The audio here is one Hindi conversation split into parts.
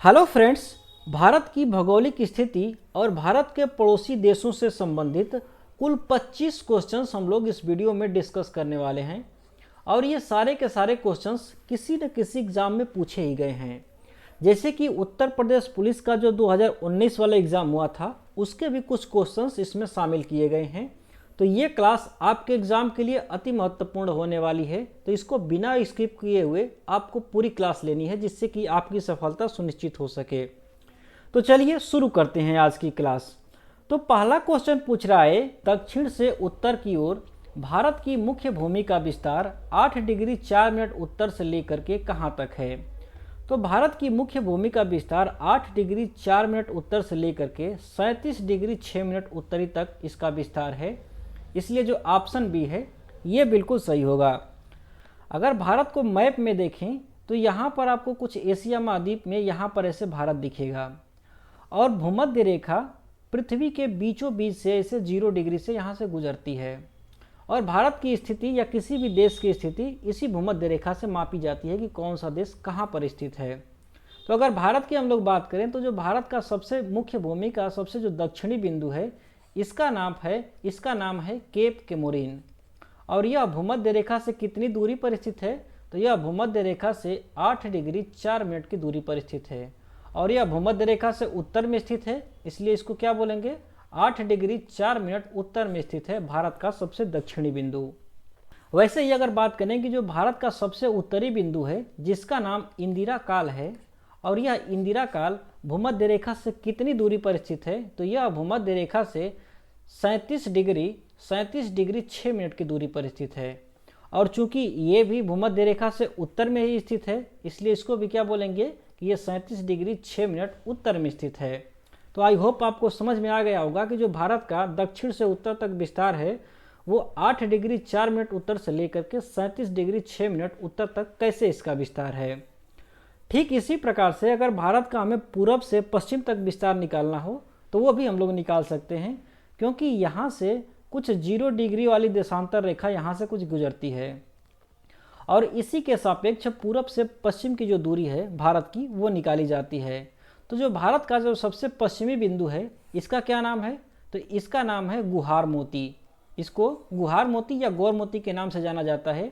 Hello friends. भारत की भौगोलिक स्थिति और भारत के पड़ोसी देशों से संबंधित कुल 25 क्वेश्चंस हम लोग इस वीडियो में डिस्कस करने वाले हैं। और ये सारे के सारे क्वेश्चंस किसी न किसी एग्ज़ाम में पूछे ही गए हैं। जैसे कि उत्तर प्रदेश पुलिस का जो 2019 वाला एग्ज़ाम हुआ था, उसके भी कुछ क्वेश्चंस इसमें शामिल किए गए हैं। तो ये क्लास आपके एग्ज़ाम के लिए अति महत्वपूर्ण होने वाली है, तो इसको बिना स्किप किए हुए आपको पूरी क्लास लेनी है, जिससे कि आपकी सफलता सुनिश्चित हो सके। तो चलिए शुरू करते हैं आज की क्लास। तो पहला क्वेश्चन पूछ रहा है, दक्षिण से उत्तर की ओर भारत की मुख्य भूमि का विस्तार 8 डिग्री 4 मिनट उत्तर से लेकर के कहाँ तक है। तो भारत की मुख्य भूमि का विस्तार 8 डिग्री 4 मिनट उत्तर से लेकर के 37 डिग्री 6 मिनट उत्तरी तक इसका विस्तार है। इसलिए जो ऑप्शन बी है ये बिल्कुल सही होगा। अगर भारत को मैप में देखें तो यहाँ पर आपको कुछ एशिया महाद्वीप में यहाँ पर ऐसे भारत दिखेगा, और भूमध्य रेखा पृथ्वी के बीचों बीच से ऐसे 0 डिग्री से यहाँ से गुजरती है। और भारत की स्थिति या किसी भी देश की स्थिति इसी भूमध्य रेखा से मापी जाती है कि कौन सा देश कहाँ पर स्थित है। तो अगर भारत की हम लोग बात करें तो जो भारत का सबसे मुख्य भूमि का सबसे जो दक्षिणी बिंदु है, इसका नाम है केप केमोरिन। और यह भूमध्य रेखा से कितनी दूरी पर स्थित है, तो यह भूमध्य रेखा से 8 डिग्री 4 मिनट की दूरी पर स्थित है। और यह भूमध्य रेखा से उत्तर में स्थित है, इसलिए इसको क्या बोलेंगे, 8 डिग्री 4 मिनट उत्तर में स्थित है भारत का सबसे दक्षिणी बिंदु। वैसे ही अगर बात करें कि जो भारत का सबसे उत्तरी बिंदु है, जिसका नाम इंदिरा काल है, और यह इंदिरा काल भूमध्य रेखा से कितनी दूरी पर स्थित है, तो यह भूमध्य रेखा से 37 डिग्री 6 मिनट की दूरी पर स्थित है। और चूंकि ये भी भूमध्य रेखा से उत्तर में ही स्थित है, इसलिए इसको भी क्या बोलेंगे कि ये 37 डिग्री 6 मिनट उत्तर में स्थित है। तो आई होप आपको समझ में आ गया होगा कि जो भारत का दक्षिण से उत्तर तक विस्तार है, वो 8 डिग्री 4 मिनट उत्तर से लेकर के 37 डिग्री 6 मिनट उत्तर तक कैसे इसका विस्तार है। ठीक इसी प्रकार से अगर भारत का हमें पूरब से पश्चिम तक विस्तार निकालना हो तो वो भी हम लोग निकाल सकते हैं, क्योंकि यहाँ से कुछ 0 डिग्री वाली देशांतर रेखा यहाँ से कुछ गुजरती है, और इसी के सापेक्ष पूरब से पश्चिम की जो दूरी है भारत की, वो निकाली जाती है। तो जो भारत का जो सबसे पश्चिमी बिंदु है, इसका क्या नाम है, तो इसका नाम है गुहार मोती। इसको गुहार मोती या गौर मोती के नाम से जाना जाता है।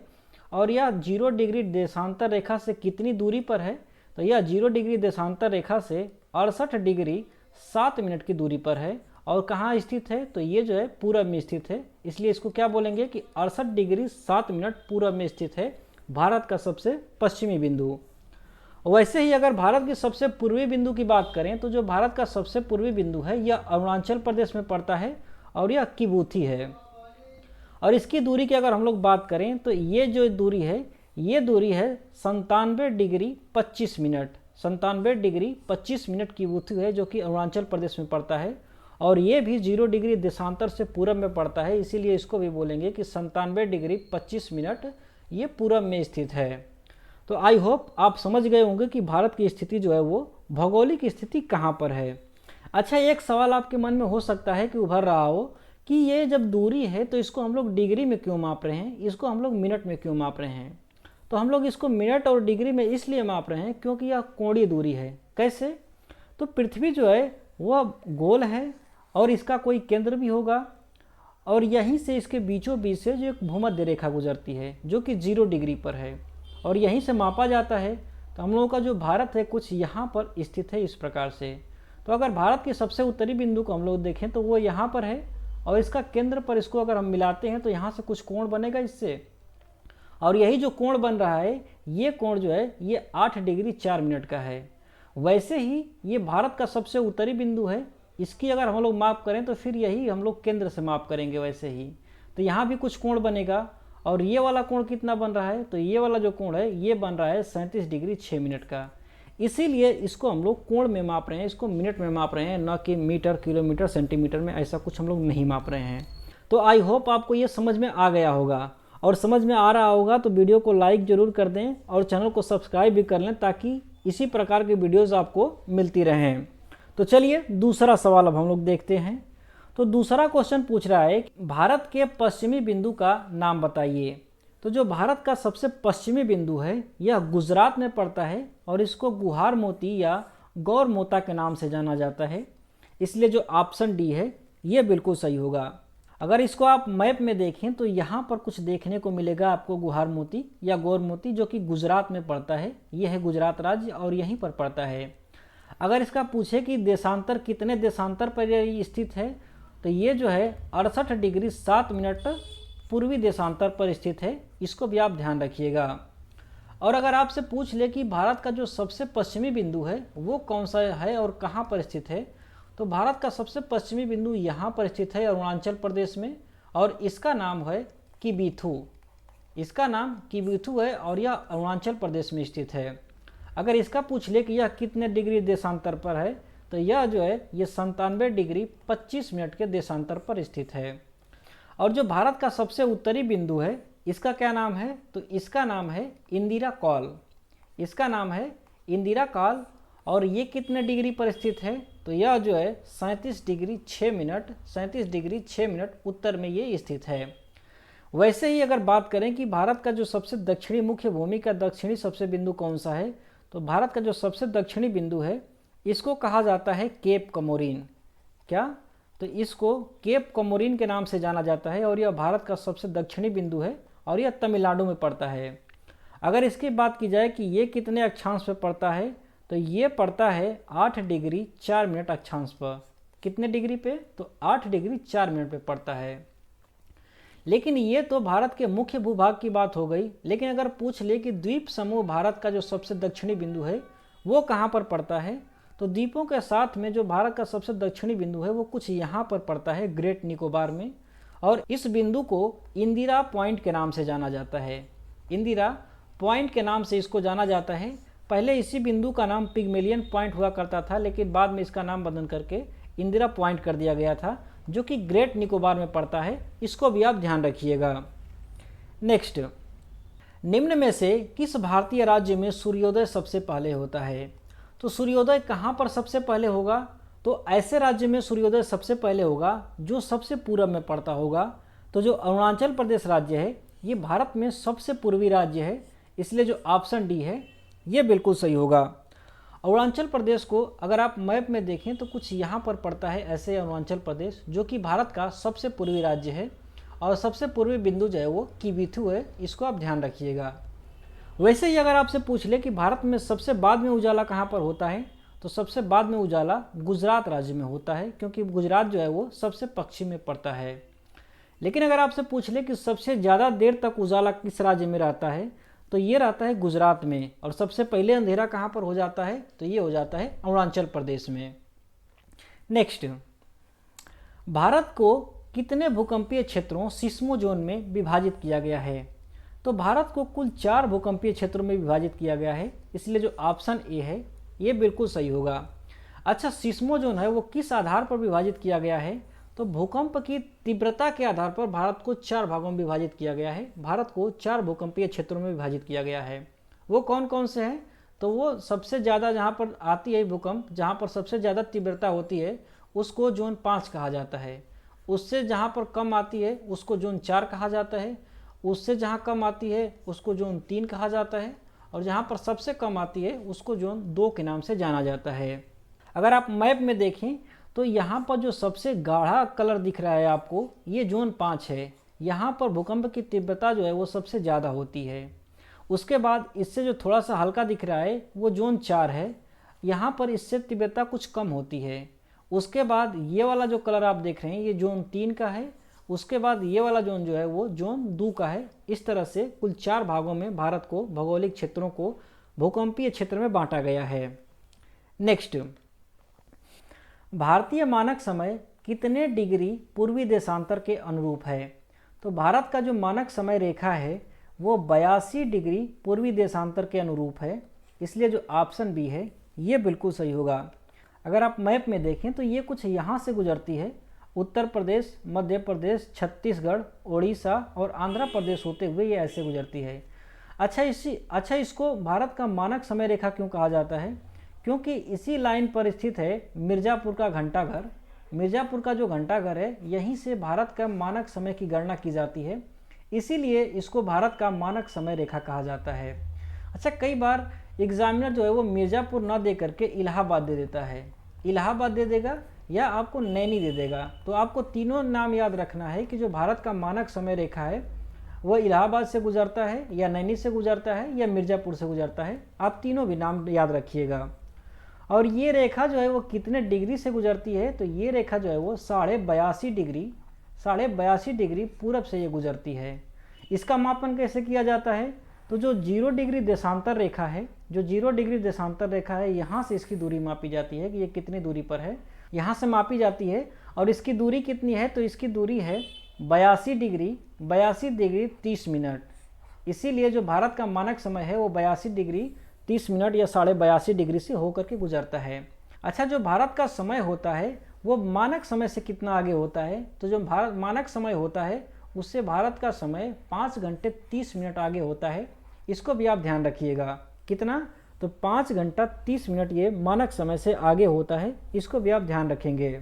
और यह 0 डिग्री देशांतर रेखा से कितनी दूरी पर है, तो यह 0 डिग्री देशांतर रेखा से 68 डिग्री 7 मिनट की दूरी पर है। और कहाँ स्थित है, तो ये जो है पूरब में स्थित है, इसलिए इसको क्या बोलेंगे कि 68 डिग्री 7 मिनट पूरब में स्थित है भारत का सबसे पश्चिमी बिंदु। वैसे ही अगर भारत के सबसे पूर्वी बिंदु की बात करें तो जो भारत का सबसे पूर्वी बिंदु है, यह अरुणाचल प्रदेश में पड़ता है, और यह किबूथी है। और इसकी दूरी की अगर हम लोग बात करें तो ये जो दूरी है, ये दूरी है 97 डिग्री 25 मिनट। 97 डिग्री 25 मिनट किबूथी है, जो कि अरुणाचल प्रदेश में पड़ता है। और ये भी 0 डिग्री देशांतर से पूरब में पड़ता है, इसीलिए इसको भी बोलेंगे कि 97 डिग्री 25 मिनट ये पूरब में स्थित है। तो आई होप आप समझ गए होंगे कि भारत की स्थिति जो है वो भौगोलिक स्थिति कहाँ पर है। अच्छा, एक सवाल आपके मन में हो सकता है कि उभर रहा हो कि ये जब दूरी है तो इसको हम लोग डिग्री में क्यों माप रहे हैं, इसको हम लोग मिनट में क्यों माप रहे हैं। तो हम लोग इसको मिनट और डिग्री में इसलिए माप रहे हैं क्योंकि यह कोणीय दूरी है। कैसे, तो पृथ्वी जो है वह गोल है और इसका कोई केंद्र भी होगा, और यहीं से इसके बीचों बीच से जो एक भूमध्य रेखा गुजरती है जो कि 0 डिग्री पर है, और यहीं से मापा जाता है। तो हम लोगों का जो भारत है कुछ यहाँ पर स्थित है इस प्रकार से। तो अगर भारत के सबसे उत्तरी बिंदु को हम लोग देखें तो वो यहाँ पर है, और इसका केंद्र पर इसको अगर हम मिलाते हैं तो यहाँ से कुछ कोण बनेगा इससे, और यही जो कोण बन रहा है, ये कोण जो है ये 8 डिग्री 4 मिनट का है। वैसे ही ये भारत का सबसे उत्तरी बिंदु है, इसकी अगर हम लोग माप करें तो फिर यही हम लोग केंद्र से माप करेंगे वैसे ही। तो यहाँ भी कुछ कोण बनेगा, और ये वाला कोण कितना बन रहा है, तो ये वाला जो कोण है ये बन रहा है 37 डिग्री 6 मिनट का। इसीलिए इसको हम लोग कोण में माप रहे हैं, इसको मिनट में माप रहे हैं, न कि मीटर, किलोमीटर, सेंटीमीटर में ऐसा कुछ हम लोग नहीं माप रहे हैं। तो आई होप आपको ये समझ में आ गया होगा, और समझ में आ रहा होगा तो वीडियो को लाइक ज़रूर कर दें और चैनल को सब्सक्राइब भी कर लें, ताकि इसी प्रकार के वीडियोज़ आपको मिलती रहें। तो चलिए दूसरा सवाल अब हम लोग देखते हैं। तो दूसरा क्वेश्चन पूछ रहा है, भारत के पश्चिमी बिंदु का नाम बताइए। तो जो भारत का सबसे पश्चिमी बिंदु है यह गुजरात में पड़ता है, और इसको गुहार मोती या गौरमोता के नाम से जाना जाता है। इसलिए जो ऑप्शन डी है ये बिल्कुल सही होगा। अगर इसको आप मैप में देखें तो यहाँ पर कुछ देखने को मिलेगा आपको गुहार मोती या गौर मोती, जो कि गुजरात में पड़ता है। ये है गुजरात राज्य और यहीं पर पड़ता है। अगर इसका पूछे कि देशांतर कितने देशांतर पर ये स्थित है, तो ये जो है 68 डिग्री 7 मिनट पूर्वी देशांतर पर स्थित है। इसको भी आप ध्यान रखिएगा। और अगर आपसे पूछ ले कि भारत का जो सबसे पश्चिमी बिंदु है वो कौन सा है और कहाँ पर स्थित है, तो भारत का सबसे पश्चिमी बिंदु यहाँ पर स्थित है अरुणाचल प्रदेश में, और इसका नाम है किबीथू। इसका नाम किबीथू है और यह अरुणाचल प्रदेश में स्थित है। अगर इसका पूछ ले कि यह कितने डिग्री देशांतर पर है, तो यह जो है ये 97 डिग्री 25 मिनट के देशांतर पर स्थित है। और जो भारत का सबसे उत्तरी बिंदु है इसका क्या नाम है, तो इसका नाम है इंदिरा कॉल। इसका नाम है इंदिरा कॉल और ये कितने डिग्री पर स्थित है, तो यह जो है 37 डिग्री 6 मिनट उत्तर में ये स्थित है। वैसे ही अगर बात करें कि भारत का जो सबसे दक्षिणी मुख्य भूमि का दक्षिणी सबसे बिंदु कौन सा है, तो भारत का जो सबसे दक्षिणी बिंदु है इसको कहा जाता है केप कमोरिन। क्या, तो इसको केप कमोरिन के नाम से जाना जाता है और यह भारत का सबसे दक्षिणी बिंदु है और यह तमिलनाडु में पड़ता है। अगर इसकी बात की जाए कि ये कितने अक्षांश पे पड़ता है, तो ये पड़ता है 8 डिग्री 4 मिनट अक्षांश पर। कितने डिग्री पे, तो 8 डिग्री 4 मिनट पे पड़ता है। लेकिन ये तो भारत के मुख्य भूभाग की बात हो गई। लेकिन अगर पूछ ले कि द्वीप समूह भारत का जो सबसे दक्षिणी बिंदु है वो कहाँ पर पड़ता है, तो द्वीपों के साथ में जो भारत का सबसे दक्षिणी बिंदु है वो कुछ यहाँ पर पड़ता है ग्रेट निकोबार में, और इस बिंदु को इंदिरा पॉइंट के नाम से जाना जाता है। इंदिरा पॉइंट के नाम से इसको जाना जाता है। पहले इसी बिंदु का नाम पिग्मेलियन पॉइंट हुआ करता था, लेकिन बाद में इसका नाम बदल करके इंदिरा पॉइंट कर दिया गया था, जो कि ग्रेट निकोबार में पड़ता है। इसको भी आप ध्यान रखिएगा। नेक्स्ट, निम्न में से किस भारतीय राज्य में सूर्योदय सबसे पहले होता है, तो सूर्योदय कहाँ पर सबसे पहले होगा, तो ऐसे राज्य में सूर्योदय सबसे पहले होगा जो सबसे पूरब में पड़ता होगा। तो जो अरुणाचल प्रदेश राज्य है ये भारत में सबसे पूर्वी राज्य है, इसलिए जो ऑप्शन डी है ये बिल्कुल सही होगा। अरुणाचल प्रदेश को अगर आप मैप में देखें तो कुछ यहाँ पर पड़ता है ऐसे अरुणाचल प्रदेश, जो कि भारत का सबसे पूर्वी राज्य है और सबसे पूर्वी बिंदु जो है वो किबीथू है। इसको आप ध्यान रखिएगा। वैसे ही अगर आपसे पूछ ले कि भारत में सबसे बाद में उजाला कहाँ पर होता है, तो सबसे बाद में उजाला गुजरात राज्य में होता है, क्योंकि गुजरात जो है वो सबसे पश्चिम में पड़ता है। लेकिन अगर आपसे पूछ ले कि सबसे ज़्यादा देर तक उजाला किस राज्य में रहता है, तो ये रहता है गुजरात में। और सबसे पहले अंधेरा कहाँ पर हो जाता है, तो ये हो जाता है अरुणाचल प्रदेश में। नेक्स्ट, भारत को कितने भूकंपीय क्षेत्रों सिस्मो जोन में विभाजित किया गया है, तो भारत को कुल 4 भूकंपीय क्षेत्रों में विभाजित किया गया है। इसलिए जो ऑप्शन ए है ये बिल्कुल सही होगा। अच्छा, सिस्मो जोन है वो किस आधार पर विभाजित किया गया है, तो भूकंप की तीव्रता के आधार पर भारत को 4 भागों में विभाजित किया गया है। भारत को 4 भूकंपीय क्षेत्रों में विभाजित किया गया है। वो कौन कौन से हैं, तो वो सबसे ज़्यादा जहाँ पर आती है भूकंप, जहाँ पर सबसे ज़्यादा तीव्रता होती है उसको जोन 5 कहा जाता है। उससे जहाँ पर कम आती है उसको जोन 4 कहा जाता है। उससे जहाँ कम आती है उसको जोन 3 कहा जाता है, और जहाँ पर सबसे कम आती है उसको जोन 2 के नाम से जाना जाता है। अगर आप मैप में देखें तो यहाँ पर जो सबसे गाढ़ा कलर दिख रहा है आपको, ये जोन 5 है। यहाँ पर भूकंप की तीव्रता जो है वो सबसे ज़्यादा होती है। उसके बाद इससे जो थोड़ा सा हल्का दिख रहा है वो जोन 4 है, यहाँ पर इससे तीव्रता कुछ कम होती है। उसके बाद ये वाला जो कलर आप देख रहे हैं ये जोन 3 का है। उसके बाद ये वाला जोन जो है वो जोन 2 का है। इस तरह से कुल 4 भागों में भारत को भौगोलिक क्षेत्रों को भूकंपीय क्षेत्र में बांटा गया है। नेक्स्ट, भारतीय मानक समय कितने डिग्री पूर्वी देशांतर के अनुरूप है, तो भारत का जो मानक समय रेखा है वो 82 डिग्री पूर्वी देशांतर के अनुरूप है। इसलिए जो ऑप्शन बी है ये बिल्कुल सही होगा। अगर आप मैप में देखें तो ये कुछ यहाँ से गुजरती है, उत्तर प्रदेश, मध्य प्रदेश, छत्तीसगढ़, उड़ीसा और आंध्र प्रदेश होते हुए ये ऐसे गुजरती है। अच्छा, इसको भारत का मानक समय रेखा क्यों कहा जाता है, क्योंकि इसी लाइन पर स्थित है मिर्ज़ापुर का घंटाघर। मिर्ज़ापुर का जो घंटाघर है यहीं से भारत का मानक समय की गणना की जाती है, इसीलिए इसको भारत का मानक समय रेखा कहा जाता है। अच्छा, कई बार एग्जामिनर जो है वो मिर्ज़ापुर ना दे करके इलाहाबाद दे देता है, इलाहाबाद दे देगा या आपको नैनी दे देगा। तो आपको तीनों नाम याद रखना है कि जो भारत का मानक समय रेखा है वह इलाहाबाद से गुजरता है या नैनी से गुजरता है या मिर्ज़ापुर से गुजरता है। आप तीनों भी नाम याद रखिएगा। और ये रेखा जो है वो कितने डिग्री से गुजरती है, तो ये रेखा जो है वो 82.5 डिग्री पूरब से ये गुजरती है। इसका मापन कैसे किया जाता है, तो जो 0 डिग्री देशांतर रेखा है, जो 0 डिग्री देशांतर रेखा है, यहाँ से इसकी दूरी मापी जाती है कि ये कितनी दूरी पर है, यहाँ से मापी जाती है। और इसकी दूरी कितनी है, तो इसकी दूरी है 82 डिग्री 30 मिनट। इसीलिए जो भारत का मानक समय है वो 82 डिग्री 30 मिनट या 82.5 डिग्री से होकर के गुजरता है। अच्छा, जो भारत का समय होता है वो मानक समय से कितना आगे होता है, तो जो भारत मानक समय होता है उससे भारत का समय 5 घंटे 30 मिनट आगे होता है। इसको भी आप ध्यान रखिएगा। कितना, तो 5 घंटा 30 मिनट ये मानक समय से आगे होता है, इसको भी आप ध्यान रखेंगे।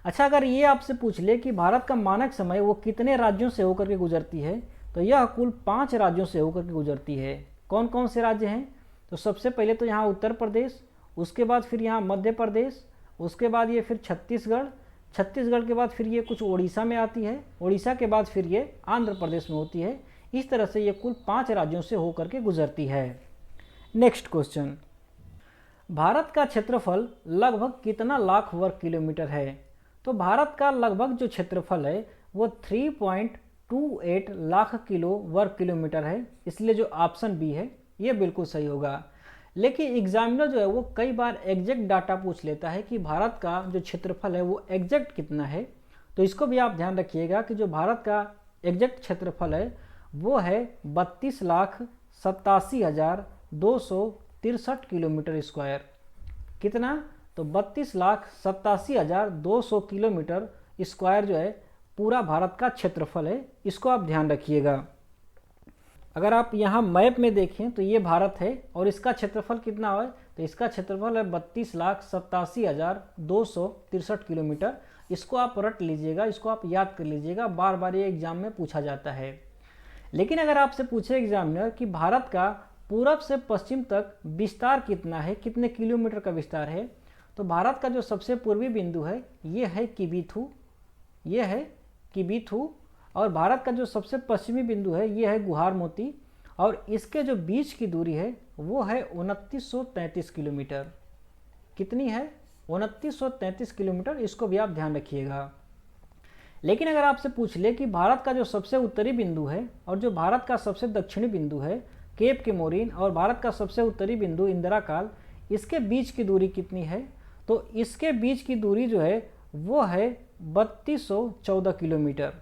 अच्छा, अगर ये आपसे पूछ ले कि भारत का मानक समय वो कितने राज्यों से होकर के गुजरती है, तो यह कुल 5 राज्यों से होकर के गुजरती है। कौन कौन से राज्य हैं, तो सबसे पहले तो यहाँ उत्तर प्रदेश, उसके बाद फिर यहाँ मध्य प्रदेश, उसके बाद ये फिर छत्तीसगढ़, छत्तीसगढ़ के बाद फिर ये कुछ उड़ीसा में आती है, उड़ीसा के बाद फिर ये आंध्र प्रदेश में होती है। इस तरह से ये कुल 5 राज्यों से होकर के गुजरती है। नेक्स्ट क्वेश्चन, भारत का क्षेत्रफल लगभग कितना लाख वर्ग किलोमीटर है, तो भारत का लगभग जो क्षेत्रफल है वो 3.28 लाख वर्ग किलोमीटर है। इसलिए जो ऑप्शन बी है ये बिल्कुल सही होगा। लेकिन एग्जामिनर जो है वो कई बार एग्जैक्ट डाटा पूछ लेता है कि भारत का जो क्षेत्रफल है वो एग्जैक्ट कितना है, तो इसको भी आप ध्यान रखिएगा कि जो भारत का एग्जैक्ट क्षेत्रफल है वो है 32,87,263 किलोमीटर स्क्वायर। कितना, तो 32,87,200 किलोमीटर स्क्वायर जो है पूरा भारत का क्षेत्रफल है। इसको आप ध्यान रखिएगा। अगर आप यहाँ मैप में देखें तो ये भारत है और इसका क्षेत्रफल कितना है, तो इसका क्षेत्रफल है 32,87,263 किलोमीटर। इसको आप रट लीजिएगा, इसको आप याद कर लीजिएगा, बार बार ये एग्जाम में पूछा जाता है। लेकिन अगर आपसे पूछे एग्जामिनर कि भारत का पूरब से पश्चिम तक विस्तार कितना है, कितने किलोमीटर का विस्तार है, तो भारत का जो सबसे पूर्वी बिंदु है ये है किबीथू, ये है किबीथू। और भारत का जो सबसे पश्चिमी बिंदु है ये है गुहार मोती, और इसके जो बीच की दूरी है वो है 2933 किलोमीटर। कितनी है, 2933 किलोमीटर। इसको भी आप ध्यान रखिएगा। लेकिन अगर आपसे पूछ ले कि भारत का जो सबसे उत्तरी बिंदु है और जो भारत का सबसे दक्षिणी बिंदु है केप केमोरिन, और भारत का सबसे उत्तरी बिंदु इंदिरा काल, इसके बीच की दूरी कितनी है, तो इसके बीच की दूरी जो है वो है 3214 किलोमीटर।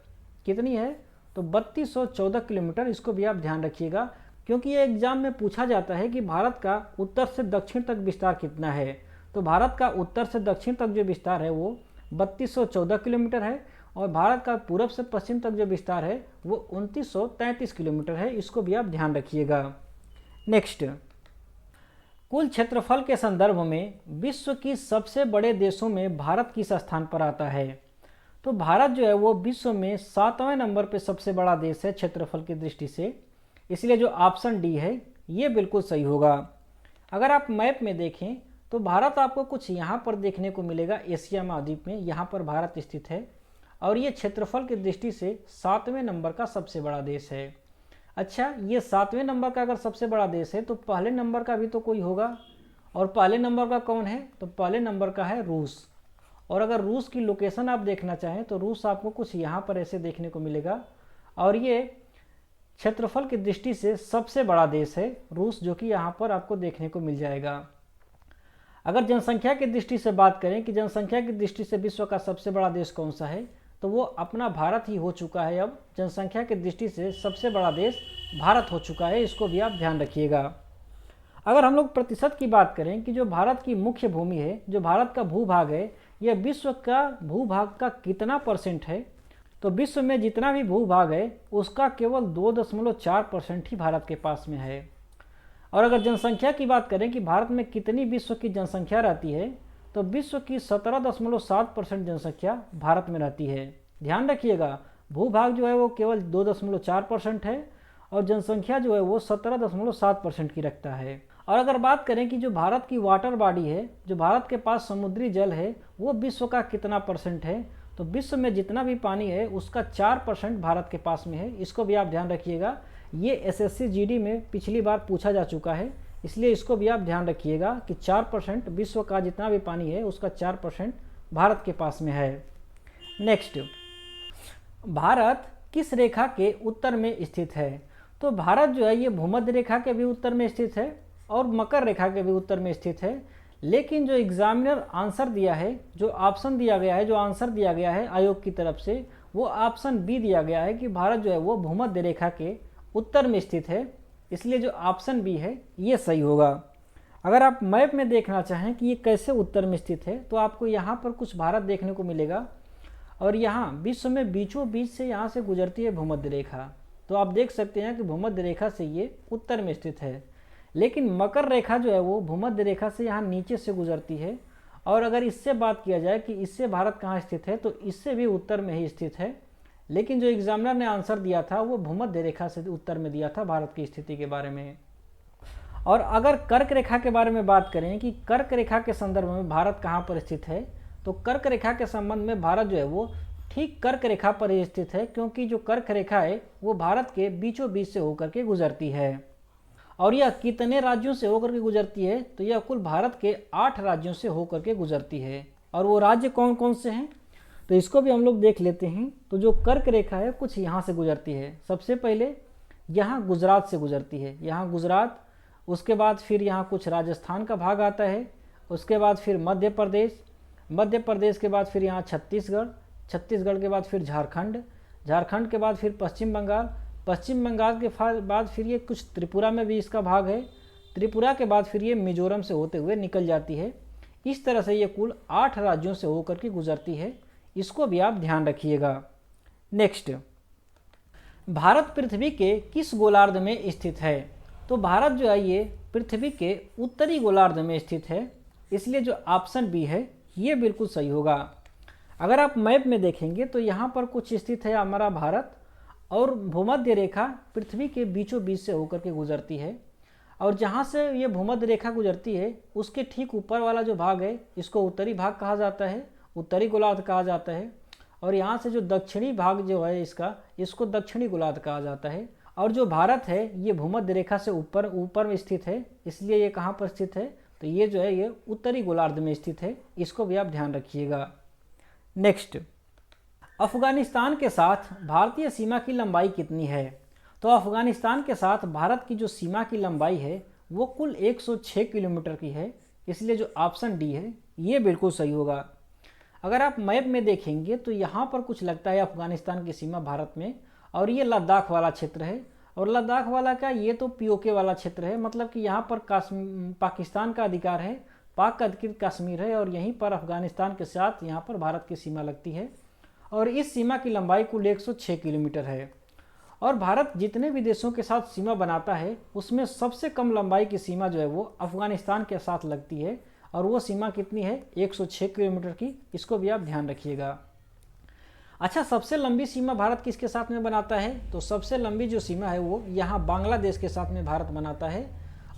कितनी है, तो 3214 किलोमीटर। इसको भी आप ध्यान रखिएगा क्योंकि ये एग्जाम में पूछा जाता है कि भारत का उत्तर से दक्षिण तक विस्तार कितना है। तो भारत का उत्तर से दक्षिण तक जो विस्तार है वो 3214 किलोमीटर है, और भारत का पूरब से पश्चिम तक जो विस्तार है वो 2933 किलोमीटर है। इसको भी आप ध्यान रखिएगा। नेक्स्ट, कुल क्षेत्रफल के संदर्भ में विश्व की सबसे बड़े देशों में भारत किस स्थान पर आता है, तो भारत जो है वो विश्व में 7वें नंबर पे सबसे बड़ा देश है क्षेत्रफल की दृष्टि से। इसलिए जो ऑप्शन डी है ये बिल्कुल सही होगा। अगर आप मैप में देखें तो भारत आपको कुछ यहाँ पर देखने को मिलेगा, एशिया महाद्वीप में यहाँ पर भारत स्थित है, और ये क्षेत्रफल की दृष्टि से 7वें नंबर का सबसे बड़ा देश है। अच्छा, ये 7वें नंबर का अगर सबसे बड़ा देश है तो पहले नंबर का भी तो कोई होगा, और पहले नंबर का कौन है, तो पहले नंबर का है रूस। और अगर रूस की लोकेशन आप देखना चाहें तो रूस आपको कुछ यहाँ पर ऐसे देखने को मिलेगा, और ये क्षेत्रफल की दृष्टि से सबसे बड़ा देश है रूस, जो कि यहाँ पर आपको देखने को मिल जाएगा। अगर जनसंख्या की दृष्टि से बात करें कि जनसंख्या की दृष्टि से विश्व का सबसे बड़ा देश कौन सा है, तो वो अपना भारत ही हो चुका है। अब जनसंख्या की दृष्टि से सबसे बड़ा देश भारत हो चुका है। इसको भी आप ध्यान रखिएगा। अगर हम लोग प्रतिशत की बात करें कि जो भारत की मुख्य भूमि है, जो भारत का भूभाग है, यह विश्व का भूभाग का कितना परसेंट है, तो विश्व में जितना भी भूभाग है उसका केवल 2.4% ही भारत के पास में है। और अगर जनसंख्या की बात करें कि भारत में कितनी विश्व की जनसंख्या रहती है, तो विश्व की 17.7% जनसंख्या भारत में रहती है। ध्यान रखिएगा, भूभाग जो है वो केवल 2.4% है, और जनसंख्या जो है वो 17.7% की रखता है। और अगर बात करें कि जो भारत की वाटर बॉडी है, जो भारत के पास समुद्री जल है, वो विश्व का कितना परसेंट है, तो विश्व में जितना भी पानी है उसका 4% भारत के पास में है। इसको भी आप ध्यान रखिएगा, ये एसएससी जीडी में पिछली बार पूछा जा चुका है, इसलिए इसको भी आप ध्यान रखिएगा कि 4% विश्व का जितना भी पानी है उसका 4% भारत के पास में है। नेक्स्ट, भारत किस रेखा के उत्तर में स्थित है? तो भारत जो है ये भूमध्य रेखा के भी उत्तर में स्थित है और मकर रेखा के भी उत्तर में स्थित है। लेकिन जो एग्जामिनर आंसर दिया है, जो ऑप्शन दिया गया है, जो आंसर दिया गया है आयोग की तरफ से, वो ऑप्शन बी दिया गया है कि भारत जो है वो भूमध्य रेखा के उत्तर में स्थित है। इसलिए जो ऑप्शन बी है ये सही होगा। अगर आप मैप में देखना चाहें कि ये कैसे उत्तर में स्थित है, तो आपको यहाँ पर कुछ भारत देखने को मिलेगा और यहाँ विश्व में बीचों बीच से यहाँ से गुजरती है भूमध्य रेखा। तो आप देख सकते हैं कि भूमध्य रेखा से ये उत्तर में स्थित है। लेकिन मकर रेखा जो है वो भूमध्य रेखा से यहाँ नीचे से गुजरती है। और अगर इससे बात किया जाए कि इससे भारत कहाँ स्थित है, तो इससे भी उत्तर में ही स्थित है। लेकिन जो एग्जामिनर ने आंसर दिया था वो भूमध्य रेखा से उत्तर में दिया था भारत की स्थिति के बारे में। और अगर कर्क रेखा के बारे में बात करें कि कर्क रेखा के संदर्भ में भारत कहाँ पर स्थित है, तो कर्क रेखा के संबंध में भारत जो है वो ठीक कर्क रेखा पर ही स्थित है, क्योंकि जो कर्क रेखा है वो भारत के बीचों बीच से होकर के गुजरती है। और यह कितने राज्यों से होकर के गुजरती है, तो यह कुल भारत के 8 राज्यों से होकर के गुजरती है। और वो राज्य कौन कौन से हैं, तो इसको भी हम लोग देख लेते हैं। तो जो कर्क रेखा है कुछ यहाँ से गुजरती है। सबसे पहले यहाँ गुजरात से गुजरती है, यहाँ गुजरात, उसके बाद फिर यहाँ कुछ राजस्थान का भाग आता है, उसके बाद फिर मध्य प्रदेश, मध्य प्रदेश के बाद फिर यहाँ छत्तीसगढ़, छत्तीसगढ़ के बाद फिर झारखंड, झारखंड के बाद फिर पश्चिम बंगाल, पश्चिम बंगाल के बाद फिर ये कुछ त्रिपुरा में भी इसका भाग है, त्रिपुरा के बाद फिर ये मिजोरम से होते हुए निकल जाती है। इस तरह से ये कुल 8 राज्यों से होकर के गुजरती है। इसको भी आप ध्यान रखिएगा। नेक्स्ट, भारत पृथ्वी के किस गोलार्ध में स्थित है? तो भारत जो है ये पृथ्वी के उत्तरी गोलार्ध में स्थित है। इसलिए जो ऑप्शन बी है ये बिल्कुल सही होगा। अगर आप मैप में देखेंगे तो यहाँ पर कुछ स्थित है हमारा भारत, और भूमध्य रेखा पृथ्वी के बीचों बीच से होकर के गुजरती है। और जहाँ से ये भूमध्य रेखा गुजरती है उसके ठीक ऊपर वाला जो भाग है इसको उत्तरी भाग कहा जाता है, उत्तरी गोलार्ध कहा जाता है। और यहाँ से जो दक्षिणी भाग जो है इसको दक्षिणी गोलार्ध कहा जाता है। और जो भारत है ये भूमध्य रेखा से ऊपर में स्थित है, इसलिए ये कहाँ पर स्थित है, तो ये जो है ये उत्तरी गोलार्ध में स्थित है। इसको भी आप ध्यान रखिएगा। नेक्स्ट, अफगानिस्तान के साथ भारतीय सीमा की लंबाई कितनी है? तो अफगानिस्तान के साथ भारत की जो सीमा की लंबाई है वो कुल 106 किलोमीटर की है। इसलिए जो ऑप्शन डी है ये बिल्कुल सही होगा। अगर आप मैप में देखेंगे तो यहाँ पर कुछ लगता है अफगानिस्तान की सीमा भारत में, और ये लद्दाख वाला क्षेत्र है। और लद्दाख वाला का ये तो पीओके वाला क्षेत्र है, मतलब कि यहाँ पर पाकिस्तान का अधिकार है, पाक अधिकृत कश्मीर है, और यहीं पर अफगानिस्तान के साथ यहाँ पर भारत की सीमा लगती है। और इस सीमा की लंबाई कुल 106 किलोमीटर है। और भारत जितने भी देशों के साथ सीमा बनाता है उसमें सबसे कम लंबाई की सीमा जो है वो अफगानिस्तान के साथ लगती है, और वो सीमा कितनी है? 106 किलोमीटर की। इसको भी आप ध्यान रखिएगा। अच्छा, सबसे लंबी सीमा भारत किसके साथ में बनाता है? तो सबसे लंबी जो सीमा है वो यहाँ बांग्लादेश के साथ में भारत बनाता है।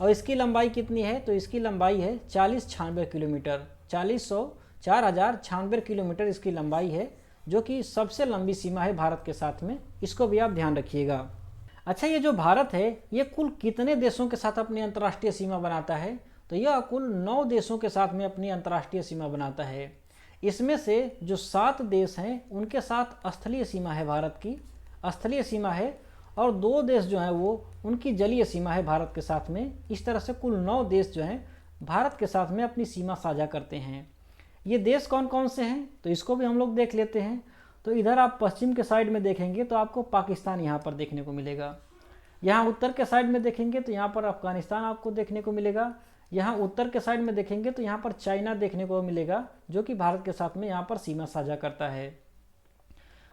और इसकी लंबाई कितनी है? तो इसकी लंबाई है 4096 किलोमीटर, 4096 किलोमीटर इसकी लंबाई है, जो कि सबसे लंबी सीमा है भारत के साथ में। इसको भी आप ध्यान रखिएगा। अच्छा, ये जो भारत है ये कुल कितने देशों के साथ अपनी अंतर्राष्ट्रीय सीमा बनाता है? तो यह कुल 9 देशों के साथ में अपनी अंतर्राष्ट्रीय सीमा बनाता है। इसमें से जो 7 देश हैं उनके साथ स्थलीय सीमा है, भारत की स्थलीय सीमा है, और 2 देश जो हैं वो उनकी जलीय सीमा है भारत के साथ में। इस तरह से कुल 9 देश जो हैं भारत के साथ में अपनी सीमा साझा करते हैं। ये देश कौन कौन से हैं तो इसको भी हम लोग देख लेते हैं। तो इधर आप पश्चिम के साइड में देखेंगे तो आपको पाकिस्तान यहाँ पर देखने को मिलेगा। यहाँ उत्तर के साइड में देखेंगे तो यहाँ पर अफगानिस्तान आपको देखने को मिलेगा। यहाँ उत्तर के साइड में देखेंगे तो यहाँ पर चाइना देखने को मिलेगा, जो कि भारत के साथ में यहाँ पर सीमा साझा करता है।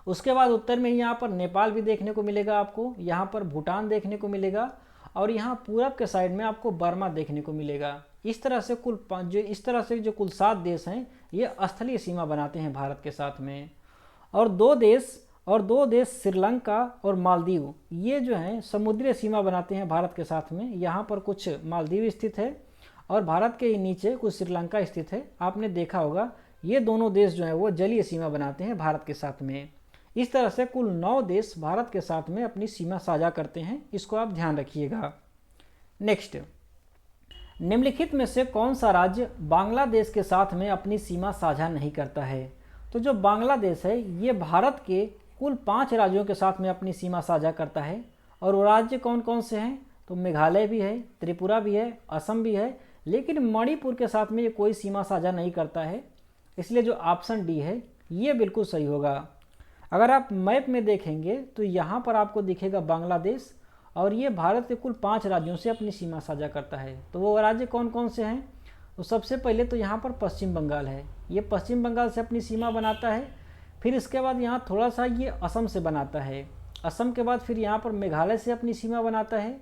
उसके बाद उत्तर में ही यहाँ पर नेपाल भी देखने को मिलेगा आपको, यहाँ पर भूटान देखने को मिलेगा, और यहाँ पूरब के साइड में आपको बर्मा देखने को मिलेगा। इस तरह से जो कुल 7 देश हैं ये स्थलीय सीमा बनाते हैं भारत के साथ में। और 2 देश और 2 देश श्रीलंका और मालदीव, ये जो हैं समुद्री सीमा बनाते हैं भारत के साथ में। यहाँ पर कुछ मालदीव स्थित है और भारत के नीचे कुछ श्रीलंका स्थित है। आपने देखा होगा ये दोनों देश जो हैं वो जलीय सीमा बनाते हैं भारत के साथ में। इस तरह से कुल 9 देश भारत के साथ में अपनी सीमा साझा करते हैं, इसको आप ध्यान रखिएगा। नेक्स्ट, निम्नलिखित में से कौन सा राज्य बांग्लादेश के साथ में अपनी सीमा साझा नहीं करता है? तो जो बांग्लादेश है ये भारत के कुल 5 राज्यों के साथ में अपनी सीमा साझा करता है। और वो राज्य कौन कौन से हैं? तो मेघालय भी है, त्रिपुरा भी है, असम भी है, लेकिन मणिपुर के साथ में ये कोई सीमा साझा नहीं करता है। इसलिए जो ऑप्शन डी है ये बिल्कुल सही होगा। अगर आप मैप में देखेंगे तो यहाँ पर आपको दिखेगा बांग्लादेश, और ये भारत के कुल 5 राज्यों से अपनी सीमा साझा करता है। तो वो राज्य कौन कौन से हैं? तो सबसे पहले तो यहाँ पर पश्चिम बंगाल है, ये पश्चिम बंगाल से अपनी सीमा बनाता है। फिर इसके बाद यहाँ थोड़ा सा ये असम से बनाता है। असम के बाद फिर यहाँ पर मेघालय से अपनी सीमा बनाता है।